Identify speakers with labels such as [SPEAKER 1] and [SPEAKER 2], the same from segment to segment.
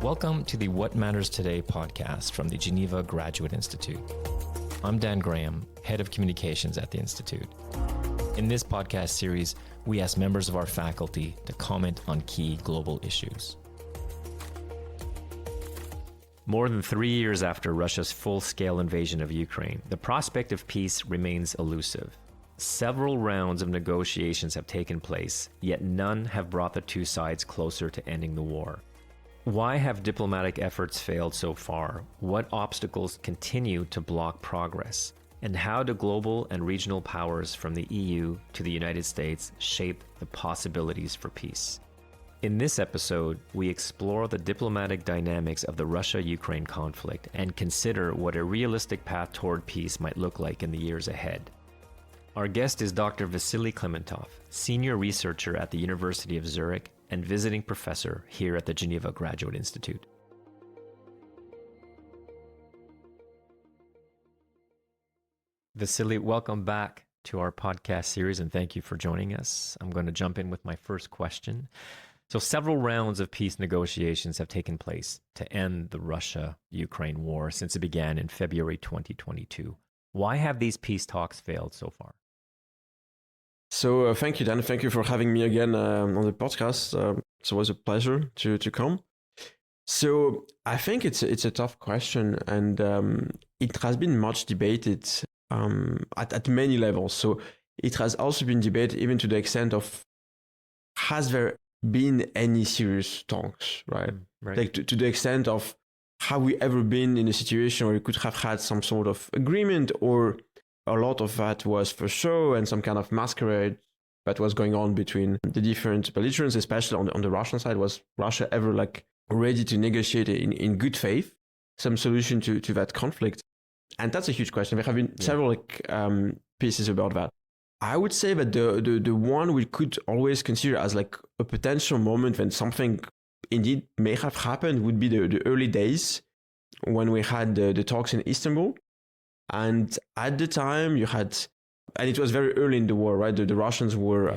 [SPEAKER 1] Welcome to the What Matters Today podcast from the Geneva Graduate Institute. I'm Dan Graham, Head of Communications at the Institute. In this podcast series, we ask members of our faculty to comment on key global issues. More than 3 years after Russia's full-scale invasion of Ukraine, the prospect of peace remains elusive. Several rounds of negotiations have taken place, yet none have brought the two sides closer to ending the war. Why have diplomatic efforts failed so far? What obstacles continue to block progress? And how do global and regional powers from the EU to the United States shape the possibilities for peace? In this episode, we explore the diplomatic dynamics of the Russia-Ukraine conflict and consider what a realistic path toward peace might look like in the years ahead. Our guest is Dr. Vassily Klimentov, senior researcher at the University of Zurich and visiting professor here at the Geneva Graduate Institute. Vassily, welcome back to our podcast series, and thank you for joining us. I'm going to jump in with my first question. So several rounds of peace negotiations have taken place to end the Russia-Ukraine war since it began in February 2022. Why have these peace talks failed so far?
[SPEAKER 2] So thank you, Dan. Thank you for having me again on the podcast. It's always a pleasure to come. So I think it's a tough question, and it has been much debated at many levels. So it has also been debated even to the extent of, has there been any serious talks, right? Like to the extent of, have we ever been in a situation where we could have had some sort of agreement, or a lot of that was for show and some kind of masquerade that was going on between the different belligerents, especially on the Russian side? Was Russia ever ready to negotiate in good faith some solution to that conflict? And that's a huge question. There have been several pieces about that. I would say that the one we could always consider as a potential moment when something indeed may have happened would be the early days when we had the talks in Istanbul. And at the time you had, and it was very early in the war, right? The Russians were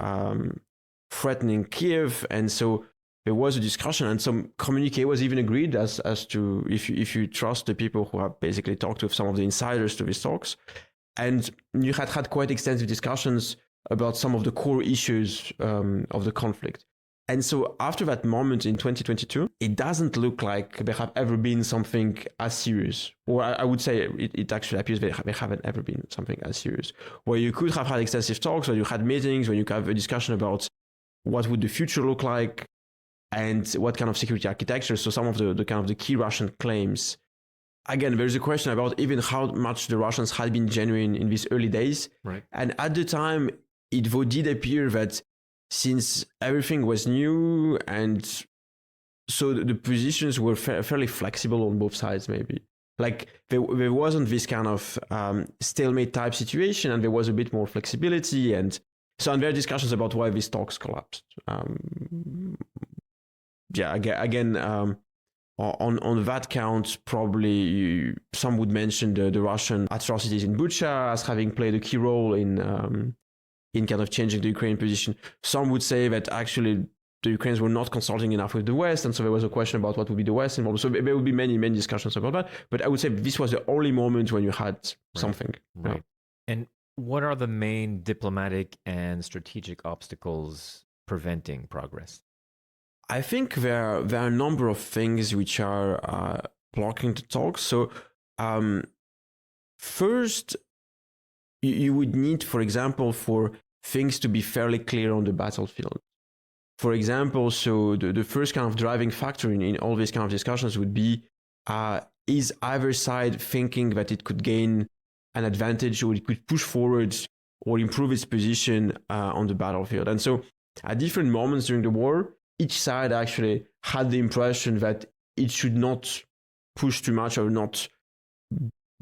[SPEAKER 2] threatening Kiev. And so there was a discussion, and some communique was even agreed as to, if you trust the people who have basically talked with some of the insiders to these talks. And you had quite extensive discussions about some of the core issues of the conflict. And so after that moment in 2022, it doesn't look like there have ever been something as serious. Or I would say it actually appears there haven't ever been something as serious. Where you could have had extensive talks, or you had meetings, where you have a discussion about what would the future look like and what kind of security architecture. So some of the kind of the key Russian claims. Again, there's a question about even how much the Russians had been genuine in these early days.
[SPEAKER 1] Right.
[SPEAKER 2] And at the time, it did appear that since everything was new, and so the positions were fairly flexible on both sides, maybe. There wasn't this kind of stalemate type situation, and there was a bit more flexibility. And so, and there are discussions about why these talks collapsed. On that count, probably some would mention the Russian atrocities in Bucha as having played a key role in kind of changing the Ukrainian position. Some would say that actually the Ukrainians were not consulting enough with the West, and so there was a question about what would be the West involved. So there would be many discussions about that. But I would say this was the only moment when you had something.
[SPEAKER 1] Right. And what are the main diplomatic and strategic obstacles preventing progress?
[SPEAKER 2] I think there are a number of things which are blocking the talks. So first, you would need, for example, for things to be fairly clear on the battlefield. For example, so the first kind of driving factor in all these kind of discussions would be, is either side thinking that it could gain an advantage, or it could push forward or improve its position on the battlefield? And so at different moments during the war, each side actually had the impression that it should not push too much or not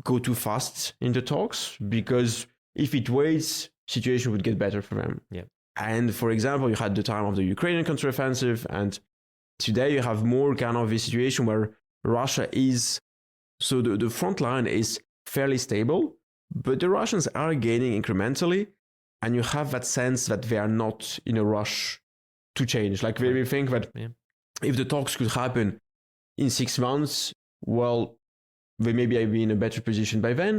[SPEAKER 2] go too fast in the talks, because if it waits, situation would get better for them.
[SPEAKER 1] Yeah.
[SPEAKER 2] And for example, you had the time of the Ukrainian counteroffensive, and today you have more kind of a situation where Russia is, so the front line is fairly stable, but the Russians are gaining incrementally, and you have that sense that they are not in a rush to change. Like they think that if the talks could happen in 6 months, well, they maybe be in a better position by then.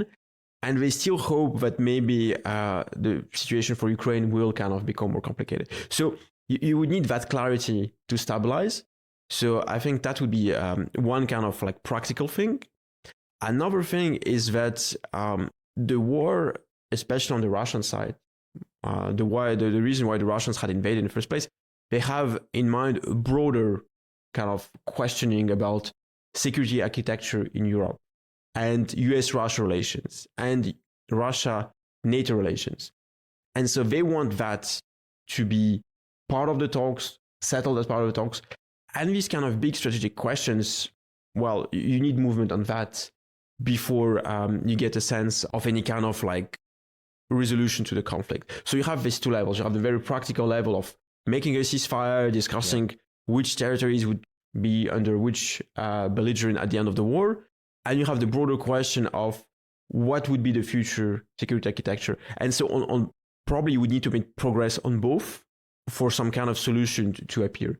[SPEAKER 2] And they still hope that maybe the situation for Ukraine will kind of become more complicated. So you would need that clarity to stabilize. So I think that would be one kind of like practical thing. Another thing is that the war, especially on the Russian side, the reason why the Russians had invaded in the first place, they have in mind a broader kind of questioning about security architecture in Europe and US-Russia relations and Russia-NATO relations. And so they want that to be part of the talks, settled as part of the talks. And these kind of big strategic questions, well, you need movement on that before you get a sense of any kind of like resolution to the conflict. So you have these two levels. You have the very practical level of making a ceasefire, discussing which territories would be under which belligerent at the end of the war. And you have the broader question of what would be the future security architecture. And so on probably you would need to make progress on both for some kind of solution to appear.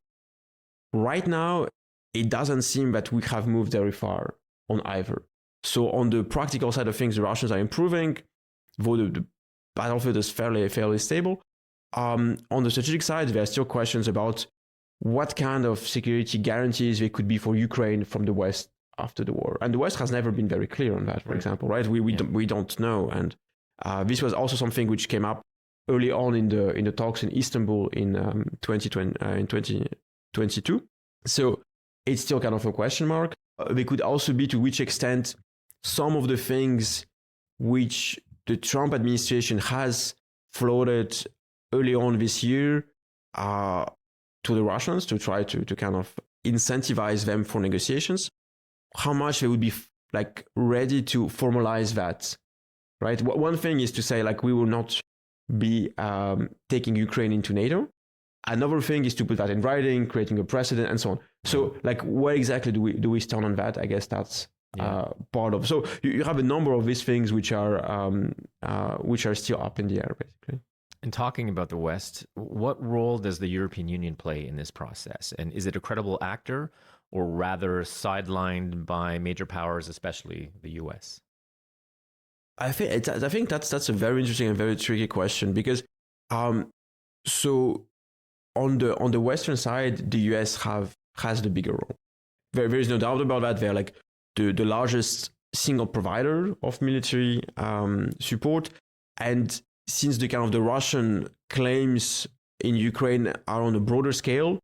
[SPEAKER 2] Right now, it doesn't seem that we have moved very far on either. So on the practical side of things, the Russians are improving, though the battlefield is fairly stable. On the strategic side, there are still questions about what kind of security guarantees there could be for Ukraine from the West after the war. And the West has never been very clear on that, for example, right? We don't know. And this was also something which came up early on in the talks in Istanbul in 2022. So it's still kind of a question mark. There could also be to which extent some of the things which the Trump administration has floated early on this year to the Russians to try to kind of incentivize them for negotiations, how much they would be like ready to formalize that, right? One thing is to say like we will not be taking Ukraine into NATO. Another thing is to put that in writing, creating a precedent, and so on. So, like, where exactly do we stand on that? I guess that's part of. So you have a number of these things which are still up in the air, basically.
[SPEAKER 1] And talking about the West, what role does the European Union play in this process? And is it a credible actor, or rather sidelined by major powers, especially the US?
[SPEAKER 2] I think that's a very interesting and very tricky question because so on the Western side, the US has the bigger role. There is no doubt about that. They're like the largest single provider of military support, and since the kind of the Russian claims in Ukraine are on a broader scale,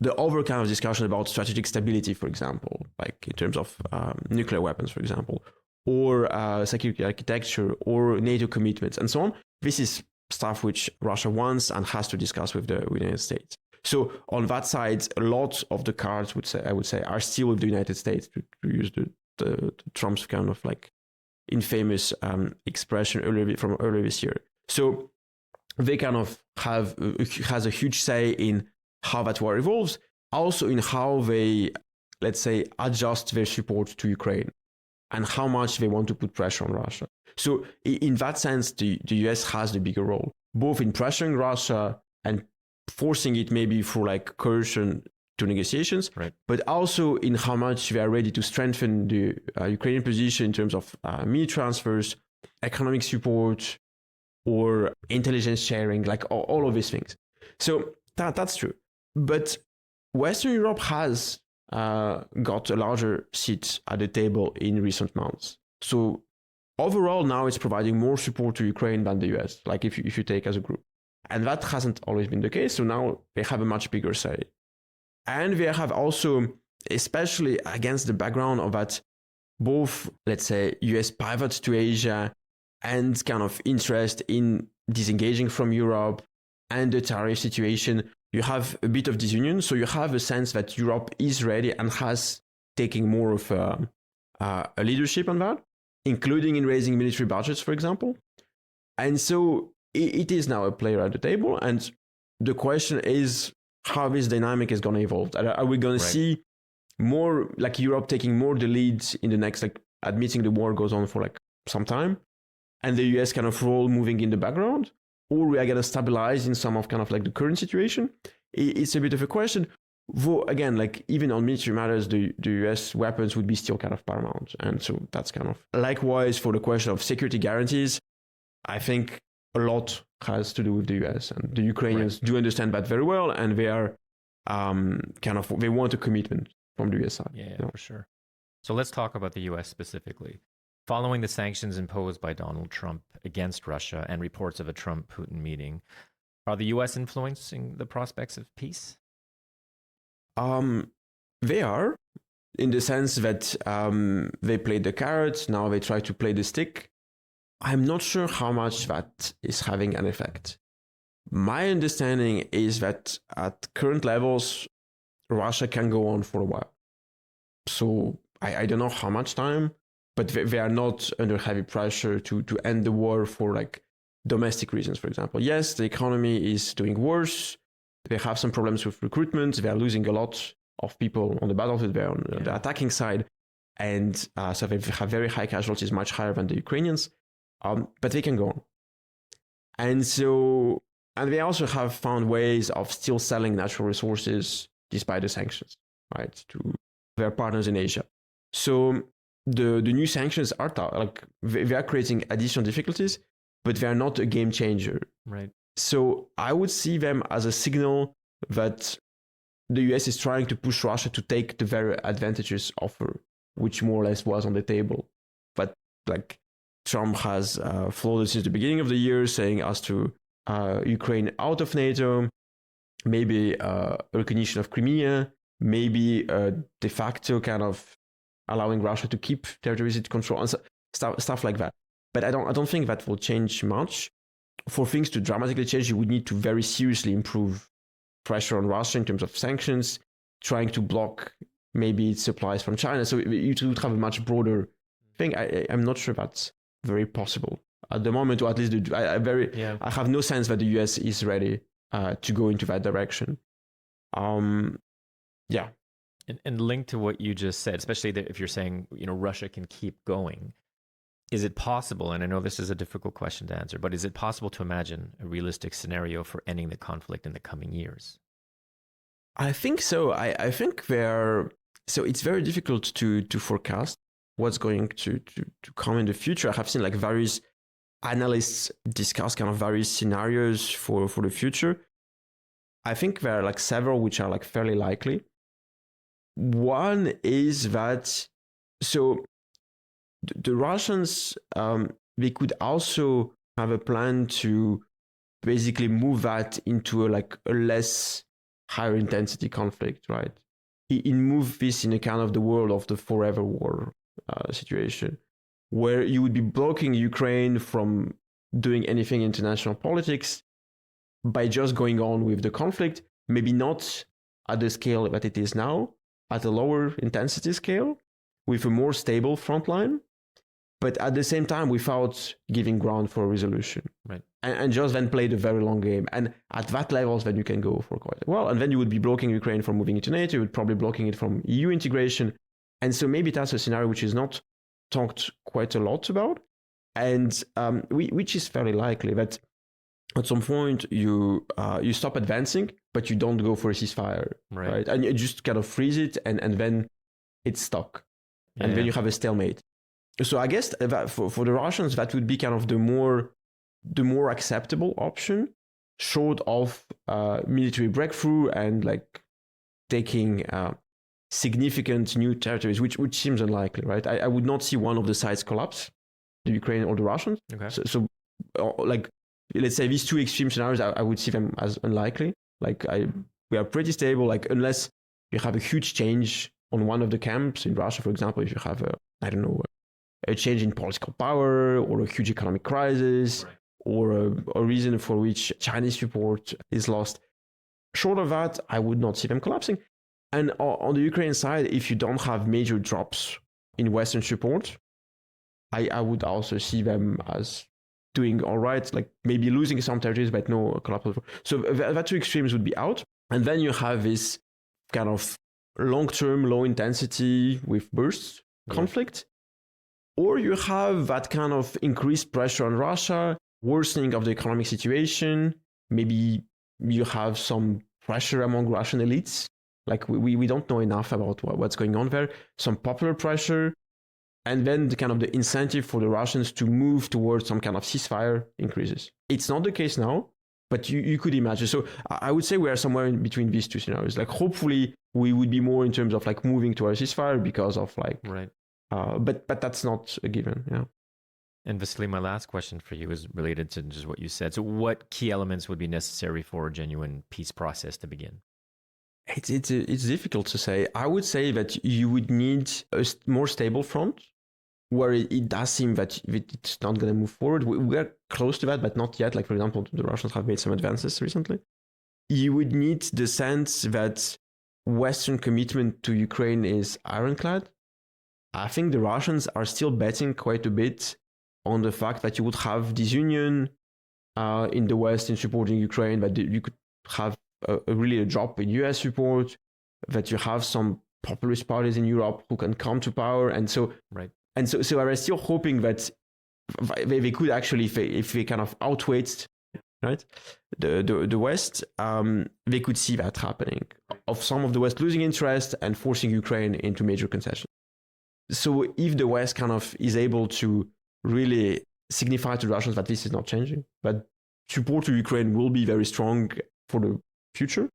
[SPEAKER 2] the other kind of discussion about strategic stability, for example, like in terms of nuclear weapons, for example, or security architecture, or NATO commitments, and so on. This is stuff which Russia wants and has to discuss with the United States. So on that side, a lot of the cards I would say are still with the United States, to use the Trump's kind of like infamous expression from earlier this year. So they kind of has a huge say in how that war evolves, also in how they, let's say, adjust their support to Ukraine and how much they want to put pressure on Russia. So in that sense, the US has the bigger role, both in pressuring Russia and forcing it maybe through like coercion to negotiations, right, but also in how much they are ready to strengthen the Ukrainian position in terms of military transfers, economic support, or intelligence sharing, like all of these things. So that's true. But Western Europe has got a larger seat at the table in recent months. So overall, now it's providing more support to Ukraine than the US, like if you take as a group. And that hasn't always been the case. So now they have a much bigger say. And they have also, especially against the background of that, both, let's say, US pivot to Asia and kind of interest in disengaging from Europe and the tariff situation, you have a bit of disunion. So you have a sense that Europe is ready and has taken more of a leadership on that, including in raising military budgets, for example. And so it is now a player at the table. And the question is how this dynamic is going to evolve. Are we going to see more like Europe taking more the lead in the next, like admitting the war goes on for like some time, and the US kind of role moving in the background? Or we are going to stabilize in some of kind of like the current situation? It's a bit of a question. Though again, like even on military matters, the US weapons would be still kind of paramount. And so that's kind of likewise for the question of security guarantees. I think a lot has to do with the US, and the Ukrainians do understand that very well, and they are they want a commitment from the US side.
[SPEAKER 1] Yeah, for sure. So let's talk about the US specifically. Following the sanctions imposed by Donald Trump against Russia and reports of a Trump-Putin meeting, are the US influencing the prospects of peace?
[SPEAKER 2] They are, in the sense that they played the carrot, now they try to play the stick. I'm not sure how much that is having an effect. My understanding is that at current levels, Russia can go on for a while. So I don't know how much time, but they are not under heavy pressure to end the war for like domestic reasons, for example. Yes, the economy is doing worse. They have some problems with recruitment. They are losing a lot of people on the battlefield. They're on the attacking side. And so they have very high casualties, much higher than the Ukrainians. But they can go on. And so, and they also have found ways of still selling natural resources despite the sanctions, right, to their partners in Asia. So the new sanctions are like they are creating additional difficulties, but they are not a game changer.
[SPEAKER 1] Right.
[SPEAKER 2] So I would see them as a signal that the US is trying to push Russia to take the very advantageous offer, which more or less was on the table. But like Trump has floated since the beginning of the year, saying as to Ukraine out of NATO, maybe a recognition of Crimea, maybe de facto kind of allowing Russia to keep territories it controls, and stuff like that. But I don't think that will change much. For things to dramatically change, you would need to very seriously improve pressure on Russia in terms of sanctions, trying to block maybe its supplies from China. So you would have a much broader thing. I'm not sure that's very possible at the moment, or at least I have no sense that the US is ready to go into that direction. Yeah.
[SPEAKER 1] And linked to what you just said, especially if you're saying, Russia can keep going, is it possible, and I know this is a difficult question to answer, but is it possible to imagine a realistic scenario for ending the conflict in the coming years?
[SPEAKER 2] I think so. I think so it's very difficult to forecast what's going to come in the future. I have seen like various analysts discuss kind of various scenarios for the future. I think there are like several which are like fairly likely. One is that, so the Russians, they could also have a plan to basically move that into a less higher intensity conflict, right? Move this in a kind of the world of the forever war situation, where you would be blocking Ukraine from doing anything in international politics by just going on with the conflict, maybe not at the scale that it is now, at a lower intensity scale, with a more stable front line, but at the same time without giving ground for a resolution.
[SPEAKER 1] Right.
[SPEAKER 2] And just then play the very long game. And at that levels, then you can go for quite well. And then you would be blocking Ukraine from moving into NATO, you would probably blocking it from EU integration. And so maybe that's a scenario which is not talked quite a lot about, and which is fairly likely that at some point you stop advancing, but you don't go for a ceasefire, right? And you just kind of freeze it, and then it's stuck. And then you have a stalemate. So I guess that for the Russians, that would be kind of the more acceptable option, short of military breakthrough and like taking significant new territories, which seems unlikely, right? I would not see one of the sides collapse, the Ukrainian or the Russians.
[SPEAKER 1] Okay.
[SPEAKER 2] So like, let's say these two extreme scenarios, I would see them as unlikely. Like we are pretty stable, like unless you have a huge change on one of the camps in Russia, for example, if you have a change in political power or a huge economic crisis, right, or a reason for which Chinese support is lost. Short of that, I would not see them collapsing. And on the Ukrainian side, if you don't have major drops in Western support, I would also see them as doing all right, like maybe losing some territories, but no collapse. So that two extremes would be out. And then you have this kind of long-term, low-intensity with bursts conflict. Or you have that kind of increased pressure on Russia, worsening of the economic situation. Maybe you have some pressure among Russian elites Like we don't know enough about what's going on there. Some popular pressure, and then the kind of the incentive for the Russians to move towards some kind of ceasefire increases. It's not the case now, but you could imagine. So I would say we are somewhere in between these two scenarios. Like hopefully we would be more in terms of like moving towards ceasefire because of like,
[SPEAKER 1] right.
[SPEAKER 2] But that's not a given. Yeah.
[SPEAKER 1] And Vassily, my last question for you is related to just what you said. So what key elements would be necessary for a genuine peace process to begin?
[SPEAKER 2] It's difficult to say. I would say that you would need a more stable front where it does seem that it's not going to move forward. We're close to that, but not yet. Like, for example, the Russians have made some advances recently. You would need the sense that Western commitment to Ukraine is ironclad. I think the Russians are still betting quite a bit on the fact that you would have disunion in the West in supporting Ukraine, that you could have really a drop in US support, that you have some populist parties in Europe who can come to power. And so,
[SPEAKER 1] right.
[SPEAKER 2] And so I was still hoping that they could actually, if they kind of outweighed, right, the West, they could see that happening, of some of the West losing interest and forcing Ukraine into major concessions. So if the West kind of is able to really signify to the Russians that this is not changing, but support to Ukraine will be very strong for the future,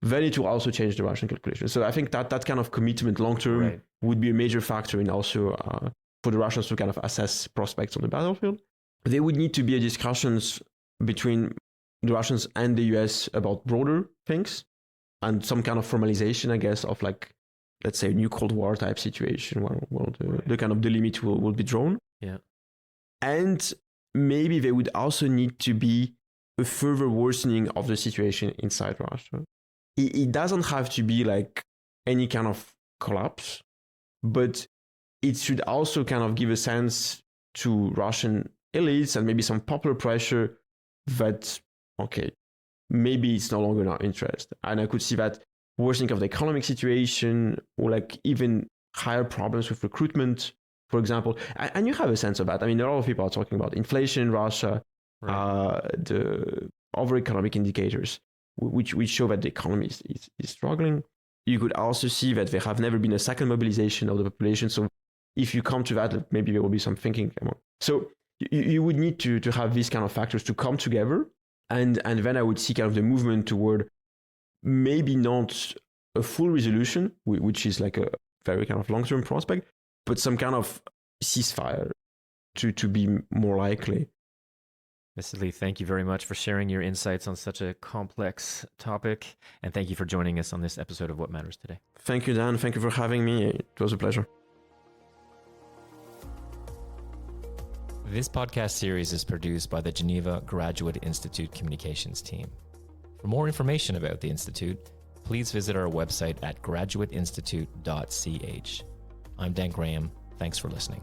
[SPEAKER 2] then it will also change the Russian calculation. So I think that kind of commitment long-term
[SPEAKER 1] right.
[SPEAKER 2] would be a major factor in also for the Russians to kind of assess prospects on the battlefield. There would need to be discussions between the Russians and the US about broader things and some kind of formalization, I guess, of like, let's say, a new Cold War type situation where the kind of the limit will be drawn.
[SPEAKER 1] Yeah.
[SPEAKER 2] And maybe there would also need to be a further worsening of the situation inside Russia. It doesn't have to be like any kind of collapse, but it should also kind of give a sense to Russian elites and maybe some popular pressure that, okay, maybe it's no longer in our interest. And I could see that worsening of the economic situation or like even higher problems with recruitment, for example. And you have a sense of that. I mean, a lot of people are talking about inflation in Russia, right. The other economic indicators, which show that the economy is struggling. You could also see that there have never been a second mobilization of the population. So if you come to that, maybe there will be some thinking. So you would need to have these kind of factors to come together. And then I would see kind of the movement toward maybe not a full resolution, which is like a very kind of long-term prospect, but some kind of ceasefire to be more likely.
[SPEAKER 1] Vassily, thank you very much for sharing your insights on such a complex topic. And thank you for joining us on this episode of What Matters Today.
[SPEAKER 2] Thank you, Dan. Thank you for having me. It was a pleasure.
[SPEAKER 1] This podcast series is produced by the Geneva Graduate Institute communications team. For more information about the Institute, please visit our website at graduateinstitute.ch. I'm Dan Graham. Thanks for listening.